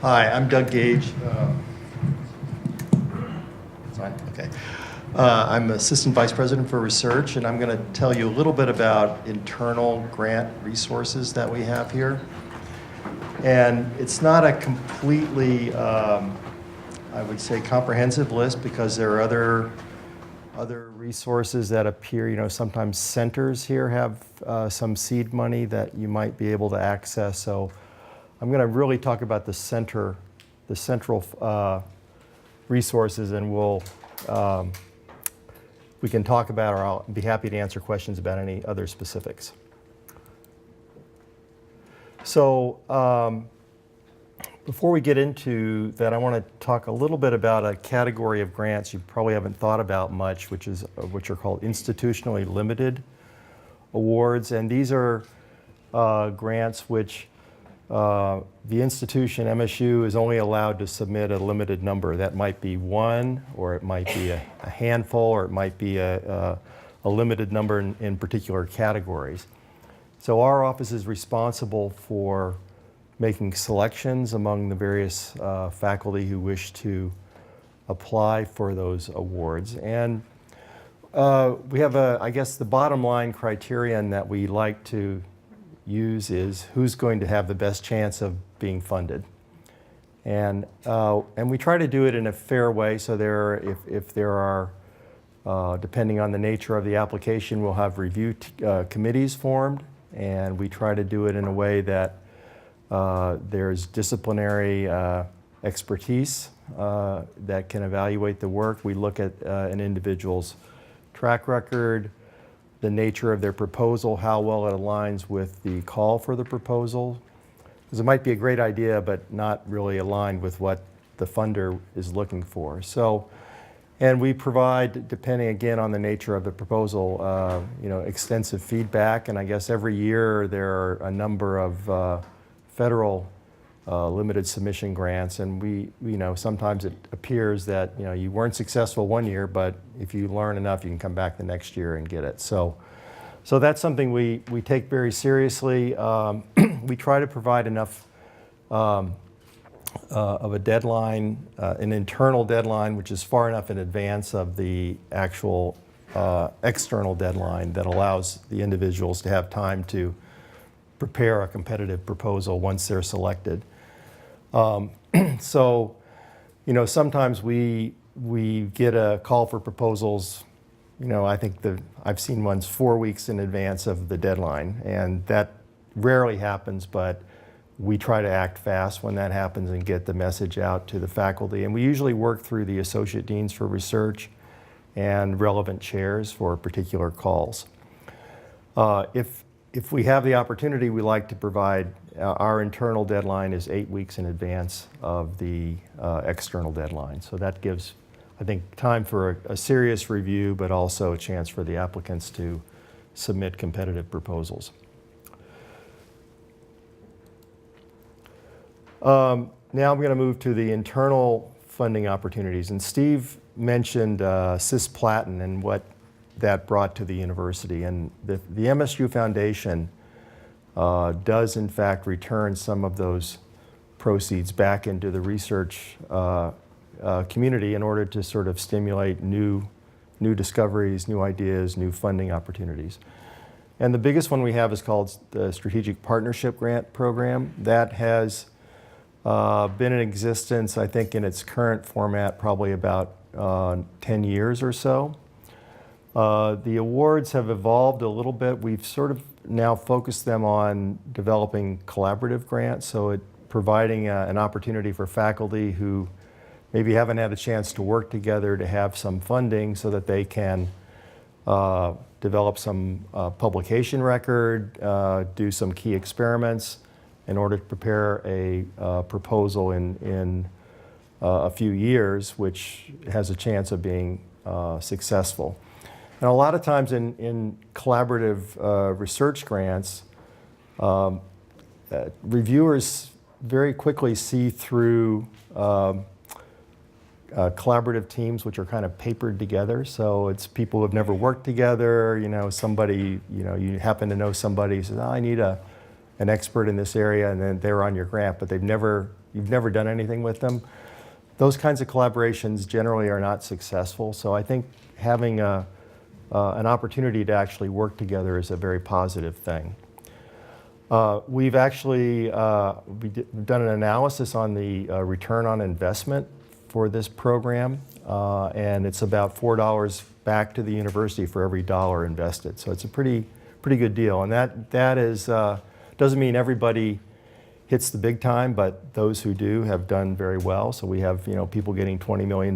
Hi, I'm Doug Gage. Okay. I'm Assistant Vice President for Research, and I'm going to tell you a little bit about internal grant resources that we have here. And it's not a completely, I would say, comprehensive list, because there are other resources that appear. Sometimes centers here have some seed money that you might be able to access. So I'm going to really talk about the central resources, and we can talk about, or I'll be happy to answer questions about any other specifics. So before we get into that, I want to talk a little bit about a category of grants you probably haven't thought about much, which are called institutionally limited awards. And these are grants which the institution, MSU, is only allowed to submit a limited number. That might be one, or it might be a handful, or it might be a limited number in particular categories. So our office is responsible for making selections among the various faculty who wish to apply for those awards. And we have I guess the bottom line criterion that we like to use is who's going to have the best chance of being funded. And we try to do it in a fair way. So if there are, depending on the nature of the application, we'll have review committees formed, and we try to do it in a way that there's disciplinary expertise that can evaluate the work. We look at an individual's track record, the nature of their proposal, how well it aligns with the call for the proposal. Because it might be a great idea, but not really aligned with what the funder is looking for. So, and we provide, depending again on the nature of the proposal, extensive feedback. And I guess every year there are a number of federal limited submission grants, and we sometimes it appears that you weren't successful one year, but if you learn enough, you can come back the next year and get it. So that's something we take very seriously. We try to provide enough of a deadline, an internal deadline, which is far enough in advance of the actual external deadline that allows the individuals to have time to prepare a competitive proposal once they're selected. So, sometimes we get a call for proposals. I think I've seen ones 4 weeks in advance of the deadline, and that rarely happens, but we try to act fast when that happens and get the message out to the faculty. And we usually work through the associate deans for research and relevant chairs for particular calls. If we have the opportunity, we like to provide, our internal deadline is 8 weeks in advance of the external deadline. So that gives, I think, time for a serious review, but also a chance for the applicants to submit competitive proposals. Now I'm going to move to the internal funding opportunities. And Steve mentioned cisplatin and what that brought to the university. And the MSU Foundation does in fact return some of those proceeds back into the research community in order to sort of stimulate new discoveries, new ideas, new funding opportunities. And the biggest one we have is called the Strategic Partnership Grant Program. That has been in existence, I think, in its current format probably about 10 years or so. The awards have evolved a little bit. We've sort of now focused them on developing collaborative grants, so providing an opportunity for faculty who maybe haven't had a chance to work together to have some funding so that they can develop some publication record, do some key experiments in order to prepare a proposal in a few years, which has a chance of being successful. And a lot of times in collaborative research grants, reviewers very quickly see through collaborative teams which are kind of papered together. So it's people who have never worked together, somebody, you happen to know somebody who says, oh, I need an expert in this area, and then they're on your grant, but they've never you've never done anything with them, those kinds of collaborations generally are not successful. So I think having an opportunity to actually work together is a very positive thing. We've actually we've done an analysis on the return on investment for this program, and it's about $4 back to the university for every dollar invested. So it's a pretty good deal, and that is doesn't mean everybody hits the big time, but those who do have done very well. So we have people getting $20 million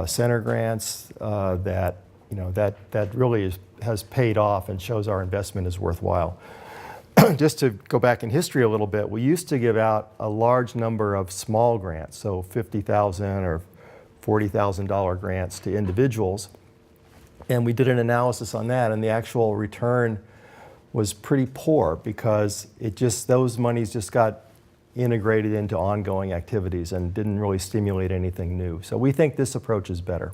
center grants that really has paid off and shows our investment is worthwhile. Just to go back in history a little bit, we used to give out a large number of small grants, so $50,000 or $40,000 grants to individuals, and we did an analysis on that, and the actual return was pretty poor because those monies just got integrated into ongoing activities and didn't really stimulate anything new. So we think this approach is better.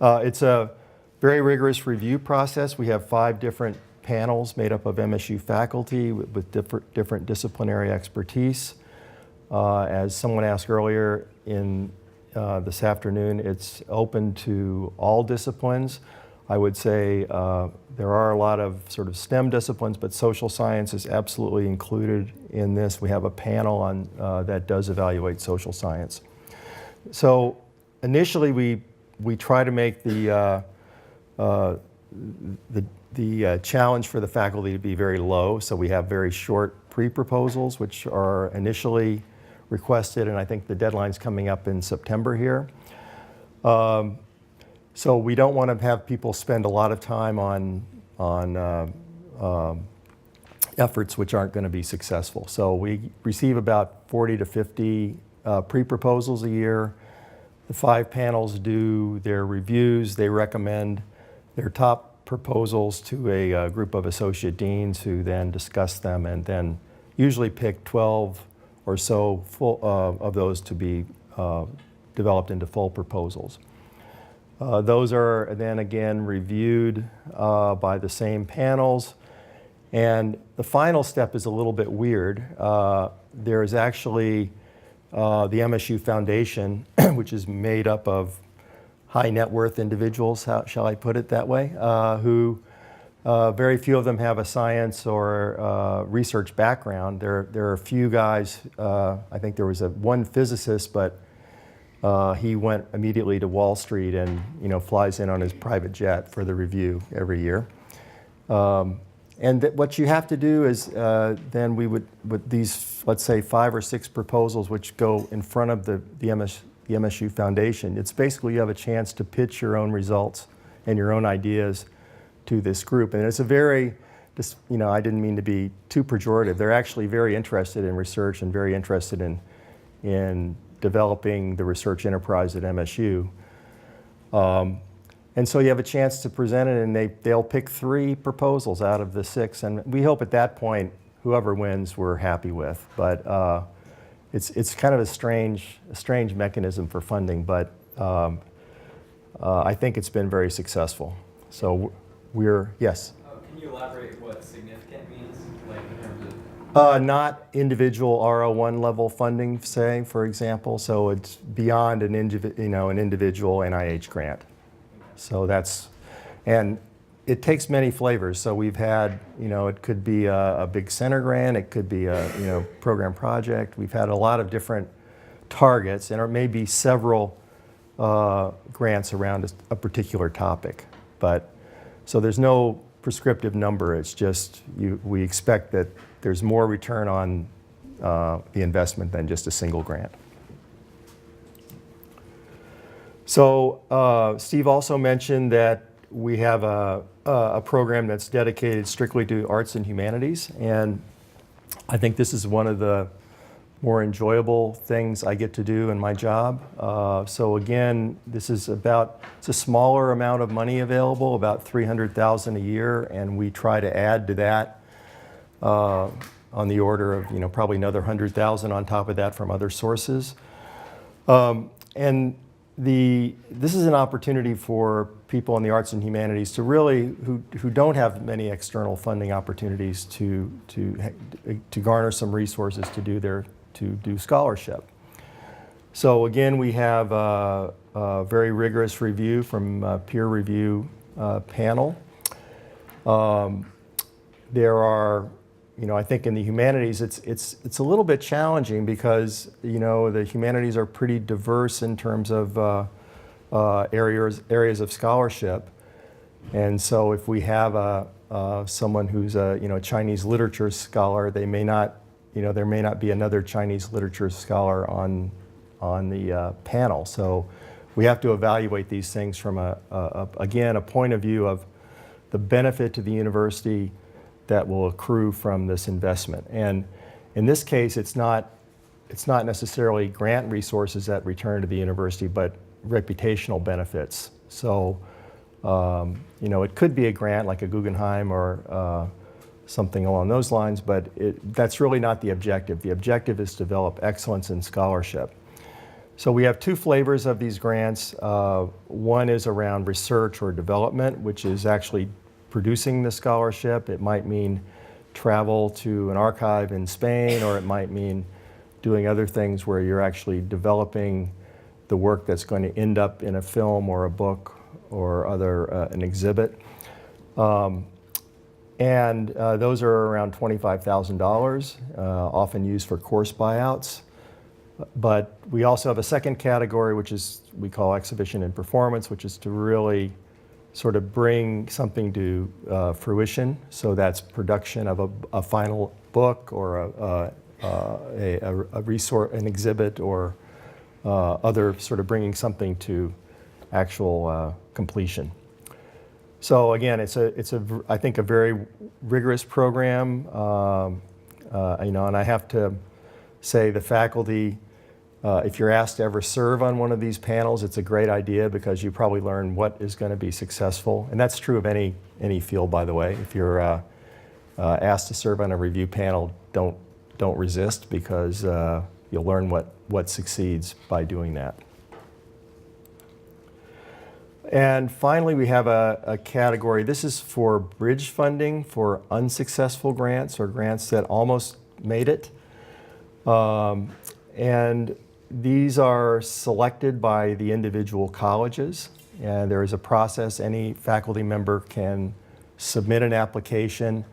It's a very rigorous review process. We have 5 different panels made up of MSU faculty with different disciplinary expertise. As someone asked earlier this afternoon, it's open to all disciplines. I would say there are a lot of sort of STEM disciplines, but social science is absolutely included in this. We have a panel on that does evaluate social science. So initially, we try to make the challenge for the faculty to be very low. So we have very short pre-proposals, which are initially requested, and I think the deadline's coming up in September here. So we don't want to have people spend a lot of time on efforts which aren't going to be successful. So we receive about 40 to 50 pre-proposals a year. The 5 panels do their reviews. They recommend their top proposals to a group of associate deans who then discuss them and then usually pick 12 or so of those to be developed into full proposals. Those are then again reviewed by the same panels, and the final step is a little bit weird. There is actually the MSU Foundation, which is made up of high net worth individuals, shall I put it that way, who very few of them have a science or research background. There are a few guys, I think there was one physicist, but he went immediately to Wall Street and flies in on his private jet for the review every year. And what you have to do is then we would, with these, let's say 5 or 6 proposals which go in front of the MSU Foundation, it's basically you have a chance to pitch your own results and your own ideas to this group. And it's a very, I didn't mean to be too pejorative, they're actually very interested in research and very interested in developing the research enterprise at MSU. And so you have a chance to present it, and they'll pick 3 proposals out of the 6, and we hope at that point whoever wins we're happy with. But it's kind of a strange mechanism for funding, but I think it's been very successful. So yes? Can you elaborate what significant means, like in terms of? Not individual R01 level funding, say, for example. So it's beyond an individual NIH grant. So and it takes many flavors. So we've had, it could be a big center grant, it could be a, program project. We've had a lot of different targets, and there may be several grants around a particular topic. But so there's no prescriptive number. It's just we expect that there's more return on the investment than just a single grant. So Steve also mentioned that we have a program that's dedicated strictly to arts and humanities, and I think this is one of the more enjoyable things I get to do in my job. So again, it's a smaller amount of money available, about $300,000 a year, and we try to add to that on the order of probably another $100,000 on top of that from other sources. And this is an opportunity for people in the arts and humanities to really, who don't have many external funding opportunities to garner some resources to to do scholarship. So again, we have a very rigorous review from a peer review panel. There are, I think in the humanities, it's a little bit challenging because, the humanities are pretty diverse in terms of areas of scholarship. And so if we have someone who's a Chinese literature scholar, they may not, there may not be another Chinese literature scholar on the panel. So we have to evaluate these things from again, a point of view of the benefit to the university that will accrue from this investment. And in this case, it's not necessarily grant resources that return to the university, but reputational benefits. So, it could be a grant like a Guggenheim or something along those lines, but that's really not the objective. The objective is to develop excellence in scholarship. So we have two flavors of these grants. One is around research or development, which is actually producing the scholarship. It might mean travel to an archive in Spain, or it might mean doing other things where you're actually developing the work that's going to end up in a film or a book or an exhibit. And those are around $25,000, often used for course buyouts. But we also have a second category, which is we call exhibition and performance, which is to really sort of bring something to fruition. So that's production of a final book or a resource, an exhibit, or other sort of bringing something to actual completion. So again, it's I think a very rigorous program. And I have to say the faculty, if you're asked to ever serve on one of these panels, it's a great idea because you probably learn what is going to be successful. And that's true of any field, by the way. If you're asked to serve on a review panel, don't resist, because you'll learn what succeeds by doing that. And finally, we have a category. This is for bridge funding for unsuccessful grants or grants that almost made it. And these are selected by the individual colleges. And there is a process. Any faculty member can submit an application.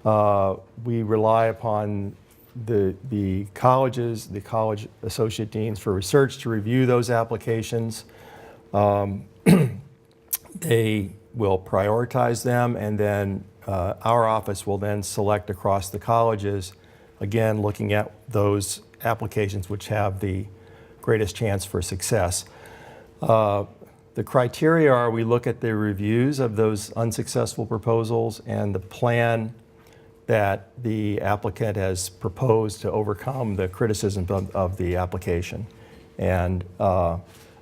We rely upon the colleges, the college associate deans for research to review those applications. They will prioritize them, and then our office will then select across the colleges, again looking at those applications which have the greatest chance for success. The criteria are we look at the reviews of those unsuccessful proposals and the plan that the applicant has proposed to overcome the criticism of the application. And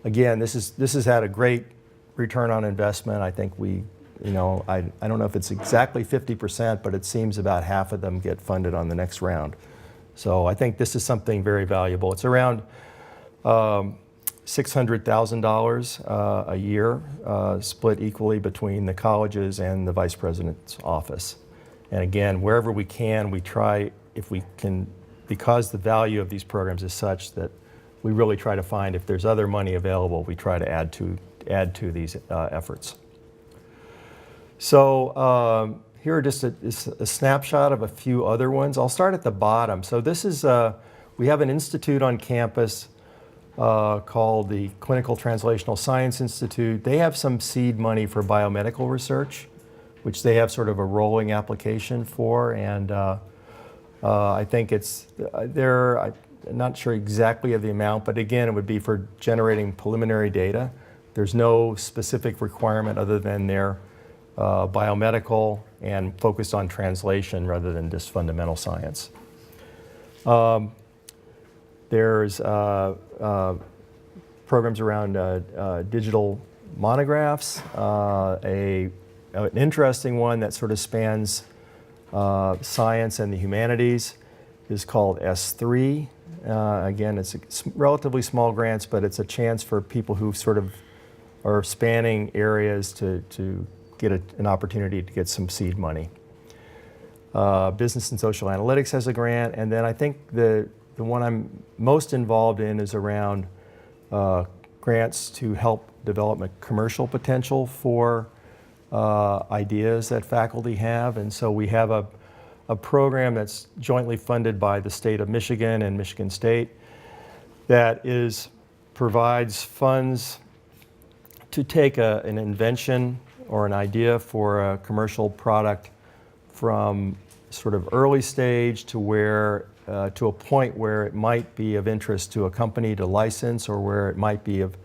again, this has had a great return on investment. I think I don't know if it's exactly 50%, but it seems about half of them get funded on the next round. So I think this is something very valuable. It's around $600,000 a year, split equally between the colleges and the vice president's office. And again, wherever we can, we try, if we can, because the value of these programs is such that we really try to find, if there's other money available, we try to add to these efforts. So here are just a snapshot of a few other ones. I'll start at the bottom. So this is, we have an institute on campus called the Clinical Translational Science Institute. They have some seed money for biomedical research, which they have sort of a rolling application for. And I think I'm not sure exactly of the amount, but again, it would be for generating preliminary data. There's no specific requirement other than they're biomedical and focused on translation rather than just fundamental science. There's programs around digital monographs. An interesting one that sort of spans science and the humanities is called S3. Again, it's relatively small grants, but it's a chance for people who sort of are spanning areas to get an opportunity to get some seed money. Business and Social Analytics has a grant, and then I think the the one I'm most involved in is around grants to help develop a commercial potential for ideas that faculty have. And so we have a program that's jointly funded by the state of Michigan and Michigan State that provides funds to take an invention or an idea for a commercial product from sort of early stage to where to a point where it might be of interest to a company to license, or where it might be of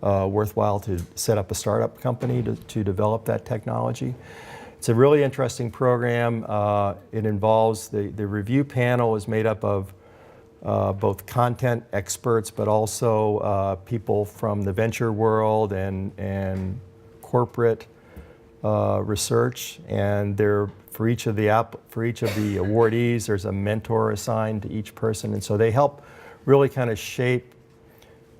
worthwhile to set up a startup company to develop that technology. It's a really interesting program. It involves the review panel is made up of both content experts, but also people from the venture world and corporate research. And for each of the awardees, there's a mentor assigned to each person, and so they help really kind of shape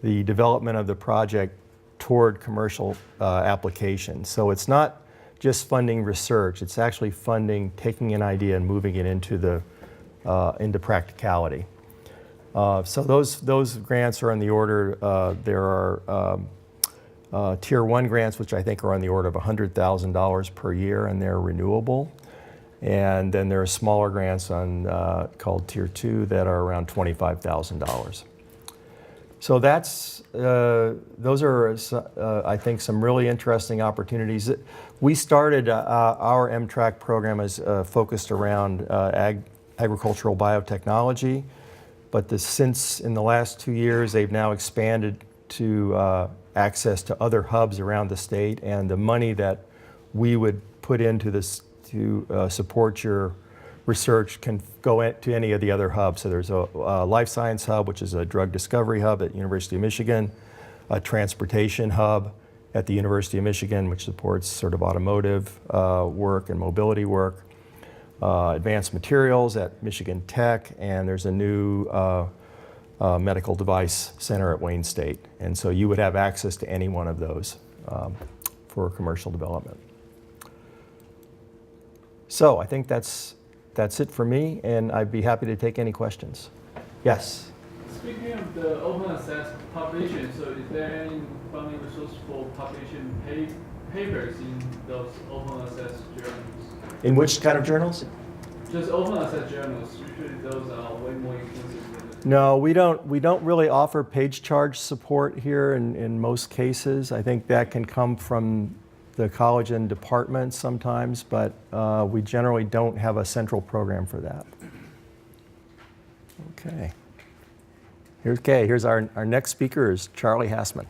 the development of the project toward commercial application. So it's not just funding research; it's actually funding taking an idea and moving it into practicality. So those grants are on the order. There are Tier 1 grants, which I think are on the order of $100,000 per year, and they're renewable. And then there are smaller grants called Tier 2 that are around $25,000. So those are, I think, some really interesting opportunities. We started our MTRAC program as focused around agricultural biotechnology, but since in the last 2 years, they've now expanded to access to other hubs around the state, and the money that we would put into this to support your research can go to any of the other hubs. So there's a life science hub, which is a drug discovery hub at University of Michigan, a transportation hub at the University of Michigan, which supports sort of automotive work and mobility work, advanced materials at Michigan Tech, and there's a new medical device center at Wayne State. And so you would have access to any one of those for commercial development. So I think that's it for me, and I'd be happy to take any questions. Yes? Speaking of the open access publication, so is there any funding resource for publishing papers in those open access journals? In which kind of journals? Just open access journals. Usually those are way more expensive. No, we don't really offer page charge support here in most cases. I think that can come from the college and departments sometimes, but we generally don't have a central program for that. Okay. Here's our next speaker is Charlie Hassman.